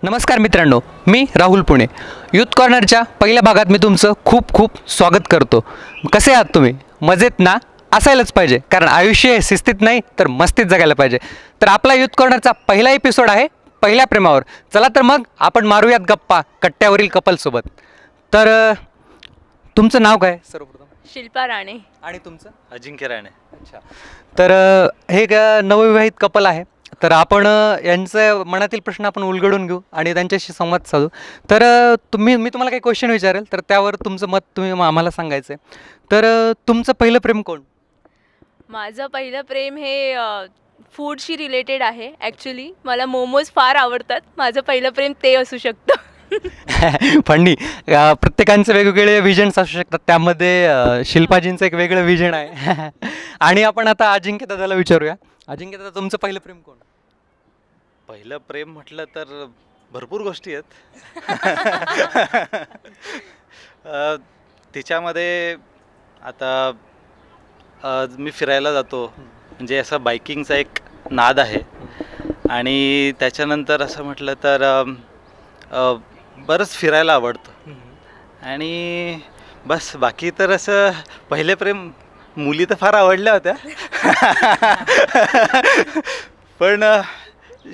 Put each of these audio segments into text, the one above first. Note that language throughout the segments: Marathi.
नमस्कार मित्रांनो, मी राहुल पुणे. यूथ कॉर्नरच्या पहिल्या भागात मी तुमचं खूप खूप स्वागत करतो. कसे आहात तुम्ही? मजेत ना? असायलाच पाहिजे, कारण आयुष्य हे शिस्तीत नाही तर मस्तीत जगायला पाहिजे. तर आपला यूथ कॉर्नरचा पहिला एपिसोड आहे पहिल्या प्रेमावर. चला तर मग आपण मारूयात गप्पा कट्ट्यावरील कपलसोबत. तर तुमचं नाव काय सर्वप्रथम? शिल्पा राणे. आणि तुमचं? अजिंक्य राणे. अच्छा. तर हे एक नवविवाहित कपल आहे. तर आपण यांचं मनातील प्रश्न आपण उलगडून घेऊ आणि त्यांच्याशी संवाद साधू. तर मी तुम्हाला काही क्वेश्चन विचारेल, तर त्यावर तुमचं मत तुम्ही आम्हाला सांगायचं आहे. तर तुमचं पहिलं प्रेम कोण? माझं पहिलं प्रेम हे फूडशी रिलेटेड आहे. ॲक्च्युली मला मोमोज फार आवडतात. माझं पहिलं प्रेम ते असू शकतं. फंडी. प्रत्येकांचे वेगवेगळे विजन्स असू शकतात. त्यामध्ये शिल्पाजींचं एक वेगळं विजन आहे. आणि आपण आता अजिंक्य दादाला विचारूया. अजिंक्य दादा, तुमचं पहिलं प्रेम कोण? पहिलं प्रेम म्हटलं तर भरपूर गोष्टी आहेत. तिच्यामध्ये आता मी फिरायला जातो, म्हणजे असं बायकिंगचा एक नाद आहे. आणि त्याच्यानंतर असं म्हटलं तर बरंच फिरायला आवडतं. आणि बस बाकी तर असं पहिले प्रेम मुली तर फार आवडल्या होत्या. पण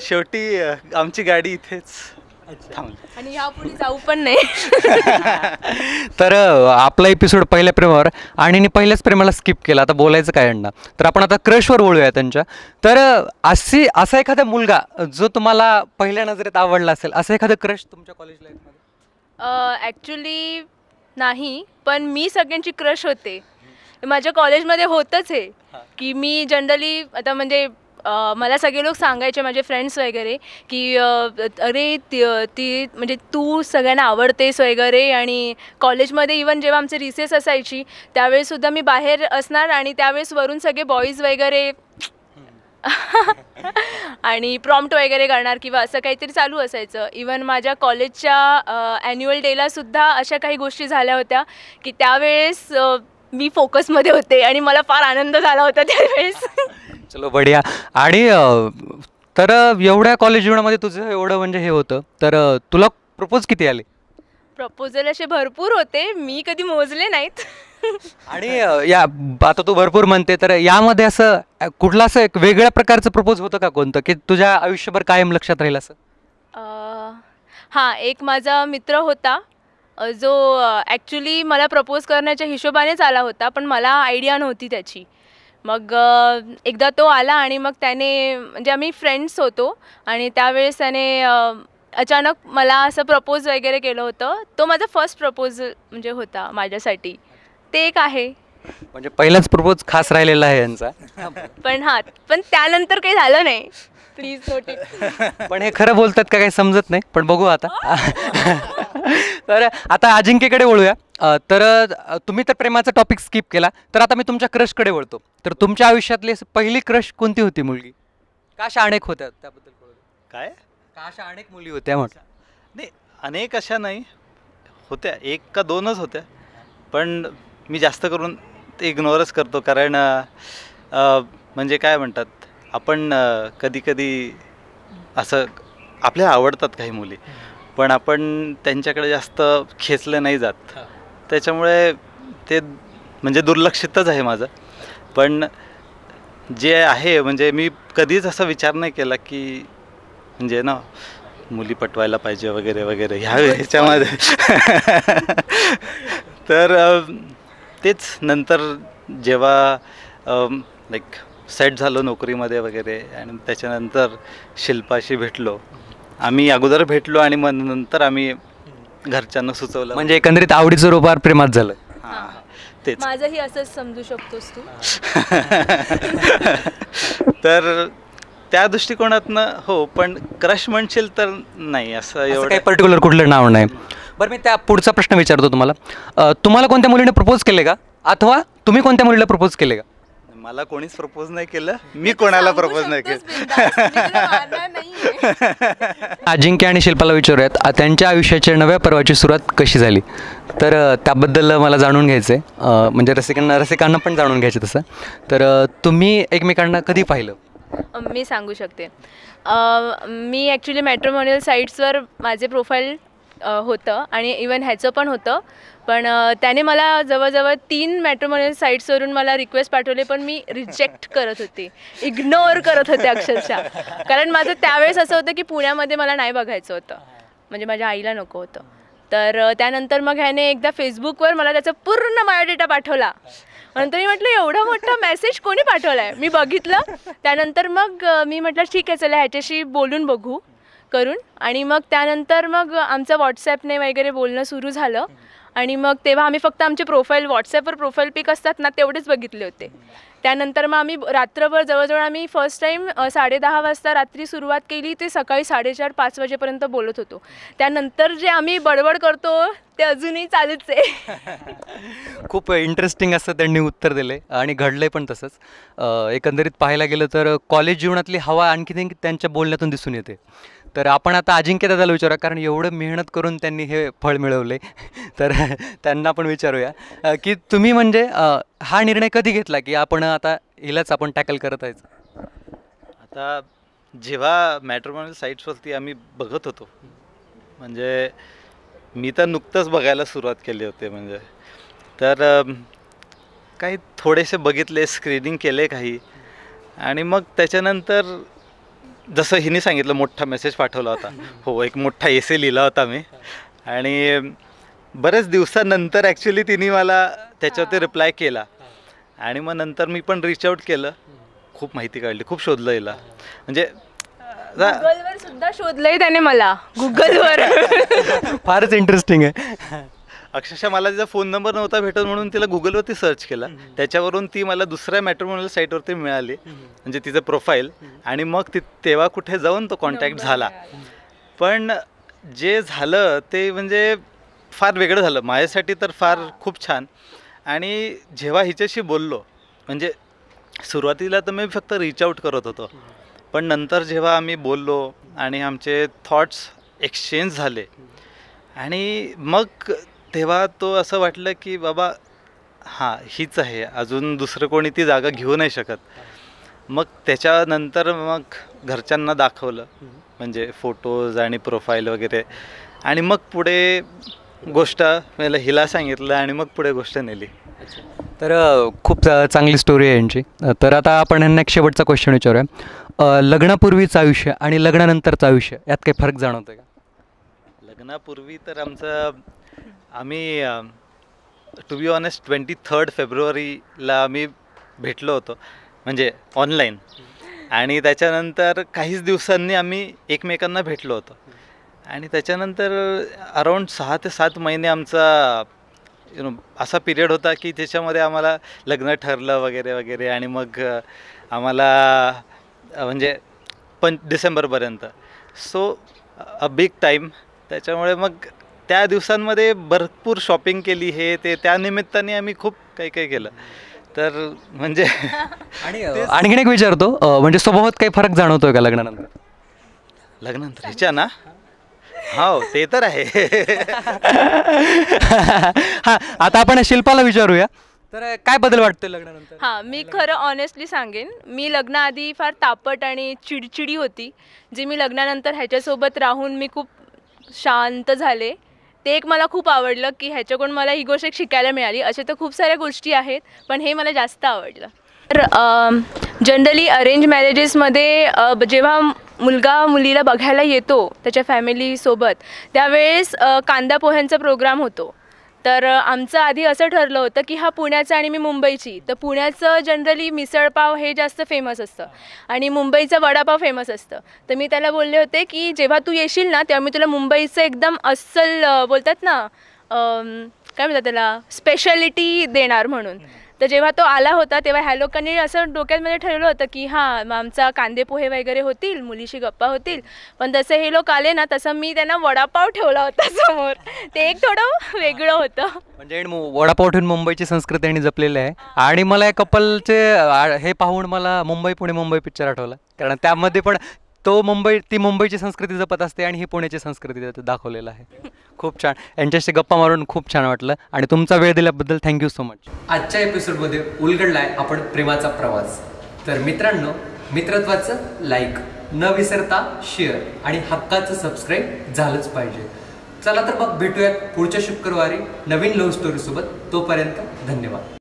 शेवटी आमची गाडी इथेच थांबली आणि ह्यापुढे जाऊ पण नाही. तर आपला एपिसोड पहिल्या प्रेमावर आणि पहिल्याच प्रेमाला स्किप केला. आता बोलायचं काय यांना, तर आपण आता क्रशवर बोलूया त्यांच्या. तर असा एखादा मुलगा जो तुम्हाला पहिल्या नजरेत आवडला असेल, असं एखादं क्रश तुमच्या कॉलेज लाईफमध्ये? ॲक्च्युली नाही, पण मी सगळ्यांची क्रश होते. माझ्या कॉलेजमध्ये होतंच हे की मी जनरली आता म्हणजे मला सगळे लोक सांगायचे, माझे फ्रेंड्स वगैरे, की अरे ती म्हणजे तू सगळ्यांना आवडतेस वगैरे. आणि कॉलेजमध्ये इवन जेव्हा आमचे रिसेस असायची त्यावेळेससुद्धा मी बाहेर असणार आणि त्यावेळेस वरून सगळे बॉईज वगैरे आणि प्रॉम्प्ट वगैरे करणार किंवा असं काहीतरी चालू असायचं. इवन माझ्या कॉलेजच्या ॲन्युअल डेलासुद्धा अशा काही गोष्टी झाल्या होत्या की त्यावेळेस मी फोकसमध्ये होते आणि मला फार आनंद झाला होता त्यावेळेस. चलो बढिया. आणि तर एवढ्या कॉलेज जीवनामध्ये तुझं एवढं म्हणजे हे होतं, तर तुला प्रपोज किती आले? प्रपोजल असे भरपूर होते, मी कधी मोजले नाहीत. आणि या आता तू भरपूर म्हणते, तर यामध्ये असं कुठलं असं एक वेगळ्या प्रकारचं प्रपोज होतं का कोणतं, की तुझ्या आयुष्यभर कायम लक्षात राहील असं? हां, एक माझा मित्र होता जो ॲक्च्युली मला प्रपोज करण्याच्या हिशोबानेच आला होता, पण मला आयडिया नव्हती त्याची. मग एकदा तो आला आणि मग त्याने म्हणजे आम्ही फ्रेंड्स होतो आणि त्यावेळेस त्याने अचानक मला असं प्रपोज वगैरे केलं होतं. तो माझा फर्स्ट प्रपोज म्हणजे होता माझ्यासाठी. ते एक आहे. म्हणजे पहिलाच प्रपोज खास राहिलेला आहे यांचा. पण त्यानंतर काही झालं नाही. Please note it. पण हे खरं बोलतात का काही समजत नाही, पण बघू आता. तर आता अजिंक्यकडे वळूया. तर तुम्ही तर प्रेमाचा टॉपिक स्किप केला, तर आता मी तुमच्या क्रशकडे वळतो. तर तुमच्या आयुष्यातली पहिली क्रश कोणती होती मुलगी? का अशा अनेक होत्या त्याबद्दल? काय का अशा अनेक मुली होत्या म्हटलं? नाही, अनेक अशा नाही होत्या, एक का दोनच होत्या. पण मी जास्त करून ते इग्नोरच करतो, कारण म्हणजे काय म्हणतात, आपण कधी कधी असं आपल्याला आवडतात काही मुली, पण आपण त्यांच्याकडे जास्त खेचलं नाही जात. त्याच्यामुळे ते म्हणजे दुर्लक्षितच आहे माझं. पण जे आहे म्हणजे मी कधीच असा विचार नाही केला की म्हणजे ना मुली पटवायला पाहिजे वगैरे वगैरे ह्याच्यामध्ये. तर तेच नंतर जेव्हा लाईक सेट झालो नोकरीमध्ये वगैरे आणि त्याच्यानंतर शिल्पाशी भेटलो. आम्ही अगोदर भेटलो आणि मग नंतर आम्ही घरच्यांना सुचवलं. म्हणजे एकंदरीत आवडीचं रोपार प्रेमात झालं. हां, तेच. माझंही असंच समजू शकतोस तू. तर त्या दृष्टिकोनातनं हो, पण क्रश म्हणशील तर नाही असं एवढं काही पर्टिक्युलर कुठलं नाव नाही. बरं, मी त्या पुढचा प्रश्न विचारतो तुम्हाला. तुम्हाला कोणत्या मुलीने प्रपोज केले का, अथवा तुम्ही कोणत्या मुलीला प्रपोज केले का? मला कोणीच प्रपोज नाही केलं, मी कोणाला प्रपोज नाही केलं. अजिंक्य आणि शिल्पाला विचारूयात त्यांच्या आयुष्याच्या नव्या पर्वाची सुरुवात कशी झाली. तर त्याबद्दल मला जाणून घ्यायचं आहे, म्हणजे रसिकांना पण जाणून घ्यायचं तसं. तर तुम्ही एकमेकांना कधी पाहिलं? मी सांगू शकते. मी ॲक्च्युली मॅट्रिमोनियल साईट्सवर माझे प्रोफाईल होतं आणि इवन ह्याचं पण होतं. पण त्याने मला जवळजवळ 3 मॅट्रिमोनियल साईट्सवरून मला रिक्वेस्ट पाठवले, पण मी रिजेक्ट करत होते, इग्नोर करत होते अक्षरशः. कारण माझं त्यावेळेस असं होतं की पुण्यामध्ये मला नाही बघायचं होतं, म्हणजे माझ्या आईला नको होतं. तर त्यानंतर मग ह्याने एकदा फेसबुकवर मला त्याचा पूर्ण बायोडेटा पाठवला. नंतर मी म्हटलं एवढा मोठा मेसेज कोणी पाठवला आहे. मी बघितलं. त्यानंतर मग मी म्हटलं ठीक आहे चला ह्याच्याशी बोलून बघू करून. आणि मग त्यानंतर मग आमचं व्हॉट्सॲपने वगैरे बोलणं सुरू झालं. आणि मग तेव्हा आम्ही फक्त आमचे प्रोफाईल व्हॉट्सॲपवर प्रोफाईल पिक असतात ना तेवढेच बघितले होते. त्यानंतर मग आम्ही रात्रभर जवळजवळ आम्ही फर्स्ट टाईम 10:30 वाजता रात्री सुरुवात केली ते सकाळी 4:30-5 वाजेपर्यंत बोलत होतो. त्यानंतर जे आम्ही बडबड करतो ते अजूनही चालूच आहे. खूप इंटरेस्टिंग असं त्यांनी उत्तर दिले आणि घडलंय पण तसंच. एकंदरीत पाहायला गेलं तर कॉलेज जीवनातली हवा आणखी त्यांच्या बोलण्यातून दिसून येते. तर आपण आता अजिंक्य दादाला विचारूया, कारण एवढं मेहनत करून त्यांनी हे फळ मिळवले. तर त्यांना पण विचारूया की तुम्ही म्हणजे हा निर्णय कधी घेतला की आपण आता हिलाच आपण टॅकल करत आहे? आता जेव्हा मॅट्रिमोनियल साईट्सवरती आम्ही बघत होतो, म्हणजे मी तर नुकतंच बघायला सुरुवात केली होती. म्हणजे तर काही थोडेसे बघितले, स्क्रीनिंग केले काही. आणि मग त्याच्यानंतर जसं हिने सांगितलं मोठा मेसेज पाठवला होता. हो, एक मोठा एसे लिहिला होता मी. आणि बरेच दिवसानंतर ॲक्च्युली तिने मला त्याच्यावरती रिप्लाय केला. आणि मग नंतर मी पण रीच आऊट केलं. खूप माहिती काढली, खूप शोधलं हिला. म्हणजे गुगलवर सुद्धा शोधलंय त्याने मला, गुगलवर. फारच इंटरेस्टिंग आहे. अक्षरशः मला तिचा फोन नंबर नव्हता भेटत म्हणून तिला गुगलवरती सर्च केला. त्याच्यावरून ती मला दुसऱ्या मॅट्रिमोनियल साईटवरती मिळाली, म्हणजे तिचं प्रोफाईल. आणि मग तेव्हा कुठे जाऊन तो कॉन्टॅक्ट झाला. पण जे झालं ते म्हणजे फार वेगळं झालं माझ्यासाठी, तर फार खूप छान. आणि जेव्हा हिच्याशी बोललो, म्हणजे सुरुवातीला तर मी फक्त रीच आऊट करत होतो, पण नंतर जेव्हा आम्ही बोललो आणि आमचे थॉट्स एक्सचेंज झाले, आणि मग तेव्हा तो असं वाटलं की बाबा हां हीच आहे, अजून दुसरं कोणी ती जागा घेऊ नाही शकत. मग त्याच्यानंतर मग घरच्यांना दाखवलं, म्हणजे फोटोज आणि प्रोफाईल वगैरे. आणि मग पुढे गोष्ट मला हिला सांगितलं आणि मग पुढे गोष्ट नेली. तर खूप चांगली स्टोरी आहे यांची. तर आता आपण यांना एक शेवटचा क्वेश्चन विचारूया. लग्नापूर्वीचं आयुष्य आणि लग्नानंतरचं आयुष्य यात काही फरक जाणवतो का? लग्नापूर्वी तर आम्ही टू बी ऑनेस्ट 23 फेब्रुवारीला आम्ही भेटलो होतो, म्हणजे ऑनलाईन. आणि त्याच्यानंतर काहीच दिवसांनी आम्ही एकमेकांना भेटलो होतो. आणि त्याच्यानंतर अराऊंड 6 ते 7 महिने आमचा असा पिरियड होता की त्याच्यामध्ये आम्हाला लग्न ठरलं वगैरे वगैरे. आणि मग आम्हाला म्हणजे डिसेंबरपर्यंत, सो अ बिग टाईम. त्याच्यामुळे मग त्या दिवसांमध्ये भरपूर शॉपिंग केली, हे ते, त्या निमित्ताने आम्ही खूप काही काही केलं. तर म्हणजे आणि आणखीन एक विचारतो, म्हणजे स्वभावात काही फरक जाणवतोय का लग्नानंतर? लग्नानंतर हिच्या ना, हो ते तर आहे. हां, आता आपण शिल्पाला विचारूया. तर काय बदल वाटतोय लग्नानंतर? हां, मी खरं ऑनेस्टली सांगेन, मी लग्नाआधी फार तापट आणि चिडचिडी होती, जी मी लग्नानंतर ह्याच्यासोबत राहून मी खूप शांत झाले. ते एक मला खूप आवडलं की ह्याच्याकडून मला ही गोष्ट एक शिकायला मिळाली. अशा तर खूप साऱ्या गोष्टी आहेत, पण हे मला जास्त आवडलं. तर जनरली अरेंज मॅरेजेसमध्ये जेव्हा मुलगा मुलीला बघायला येतो त्याच्या फॅमिलीसोबत, त्यावेळेस कांदा पोह्यांचा प्रोग्राम होतो. तर आमचं आधी असं ठरलं होतं की हा पुण्याचा आणि मी मुंबईची. तर पुण्याचं जनरली मिसळपाव हे जास्त फेमस असतं आणि मुंबईचं वडापाव फेमस असतं. तर मी त्याला बोलले होते की जेव्हा तू येशील ना तेव्हा मी तुला मुंबईचं एकदम अस्सल बोलतात ना, काय म्हणतात त्याला, स्पेशालिटी देणार म्हणून. तर जेव्हा तो आला होता तेव्हा ह्या लोकांनी असं डोक्यामध्ये ठरवलं होतं की हां आमचा कांदे पोहे वगैरे होतील, मुलीशी गप्पा होतील. पण तसं हे लोक आले ना, तसं मी त्यांना वडापाव ठेवला होता समोर. ते एक थोडं वेगळं होतं. म्हणजे वडापाव ठेवून मुंबईची संस्कृती यांनी जपलेली आहे. आणि मला या कपलचे हे पाहून मला मुंबई पुणे मुंबई पिक्चर आठवला, कारण त्यामध्ये पण ती मुंबईची संस्कृती जपत असते आणि ही पुण्याची संस्कृती त्यात दाखवलेलं आहे. खूप छान. यांच्याशी गप्पा मारून खूप छान वाटलं आणि तुमचा वेळ दिल्याबद्दल थँक्यू सो मच. आजच्या एपिसोडमध्ये उलगडला आहे आपण प्रेमाचा प्रवास. तर मित्रांनो, मित्रत्वाचं लाईक, न विसरता शेअर आणि हक्काचं सबस्क्राईब झालंच पाहिजे. चला तर मग भेटूयात पुढच्या शुक्रवारी नवीन लव्ह स्टोरीसोबत. तोपर्यंत धन्यवाद.